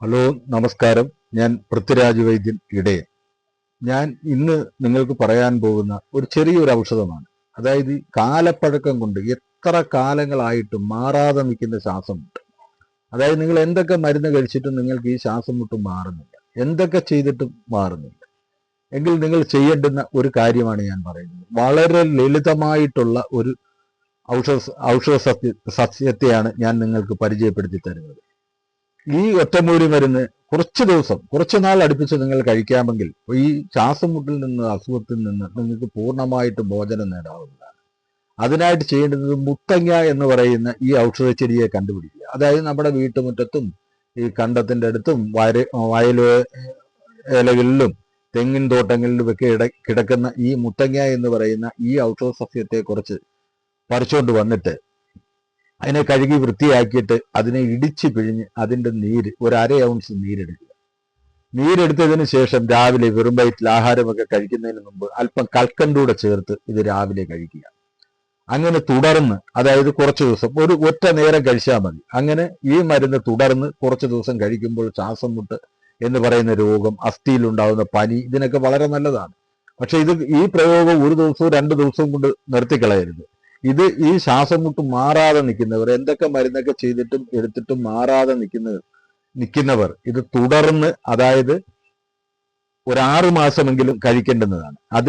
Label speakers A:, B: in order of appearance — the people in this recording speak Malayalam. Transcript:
A: ഹലോ, നമസ്കാരം. ഞാൻ പൃഥ്വിരാജ് വൈദ്യൻ ഇടയൻ. ഞാൻ ഇന്ന് നിങ്ങൾക്ക് പറയാൻ പോകുന്ന ഒരു ചെറിയൊരു ഔഷധമാണ്. അതായത് ഈ കാലപ്പഴക്കം കൊണ്ട് എത്ര കാലങ്ങളായിട്ടും മാറാതെ നിൽക്കുന്ന ശ്വാസം മുട്ട്. അതായത് നിങ്ങൾ എന്തൊക്കെ മരുന്ന് കഴിച്ചിട്ടും നിങ്ങൾക്ക് ഈ ശ്വാസം മുട്ട് മാറുന്നില്ല, എന്തൊക്കെ ചെയ്തിട്ടും മാറുന്നില്ല എങ്കിൽ നിങ്ങൾ ചെയ്യേണ്ടുന്ന ഒരു കാര്യമാണ് ഞാൻ പറയുന്നത്. വളരെ ലളിതമായിട്ടുള്ള ഒരു ഔഷധ ഔഷധ സസ്യത്തെയാണ് ഞാൻ നിങ്ങൾക്ക് പരിചയപ്പെടുത്തി തരുന്നത്. ഈ ഒറ്റമൂലി മരുന്ന് കുറച്ചു നാൾ അടുപ്പിച്ച് നിങ്ങൾ കഴിക്കാമെങ്കിൽ ഈ ശ്വാസം മുട്ടിൽ നിന്ന്, അസുഖത്തിൽ നിന്ന് നിങ്ങൾക്ക് പൂർണ്ണമായിട്ട് മോചനം നേടാവുന്നതാണ്. അതിനായിട്ട് ചെയ്യേണ്ടത് മുത്തങ്ങ എന്ന് പറയുന്ന ഈ ഔഷധ ചെടിയെ കണ്ടുപിടിക്കുക. അതായത് നമ്മുടെ വീട്ടുമുറ്റത്തും ഈ കണ്ടത്തിന്റെ അടുത്തും വയൽ ഇലകളിലും തെങ്ങിൻ തോട്ടങ്ങളിലും ഒക്കെ കിടക്കുന്ന ഈ മുത്തങ്ങ എന്ന് പറയുന്ന ഈ ഔഷധ സസ്യത്തെ കുറച്ച് പറിച്ചുകൊണ്ട് വന്നിട്ട് അതിനെ കഴുകി വൃത്തിയാക്കിയിട്ട് അതിനെ ഇടിച്ച് പിഴിഞ്ഞ് അതിൻ്റെ നീര് ഒരു 1/2 ഔൺസ് നീരെടുക്കുക. നീരെടുത്തതിന് ശേഷം രാവിലെ വെറും വയറ്റിൽ ആഹാരമൊക്കെ കഴിക്കുന്നതിന് മുമ്പ് അല്പം കൽക്കണ്ടൂടെ ചേർത്ത് ഇത് രാവിലെ കഴിക്കുക. അങ്ങനെ തുടർന്ന്, അതായത് കുറച്ച് ദിവസം, ഒറ്റ നേരം കഴിച്ചാൽ മതി. അങ്ങനെ ഈ മരുന്ന് തുടർന്ന് കുറച്ച് ദിവസം കഴിക്കുമ്പോൾ ശ്വാസം മുട്ട് എന്ന് പറയുന്ന രോഗം, അസ്ഥിയിലുണ്ടാകുന്ന പനി, ഇതിനൊക്കെ വളരെ നല്ലതാണ്. പക്ഷെ ഈ പ്രയോഗം 1 ദിവസവും 2 ദിവസവും കൊണ്ട് നിർത്തിക്കളയരുത്. ഈ ശ്വാസം മുട്ട് മാറാതെ നിൽക്കുന്നവർ, എന്തൊക്കെ മരുന്നൊക്കെ ചെയ്തിട്ടും എടുത്തിട്ടും മാറാതെ നിൽക്കുന്നവർ ഇത് തുടർന്ന്, അതായത് ഒരു 6 മാസമെങ്കിലും കഴിക്കേണ്ടുന്നതാണ്. അത്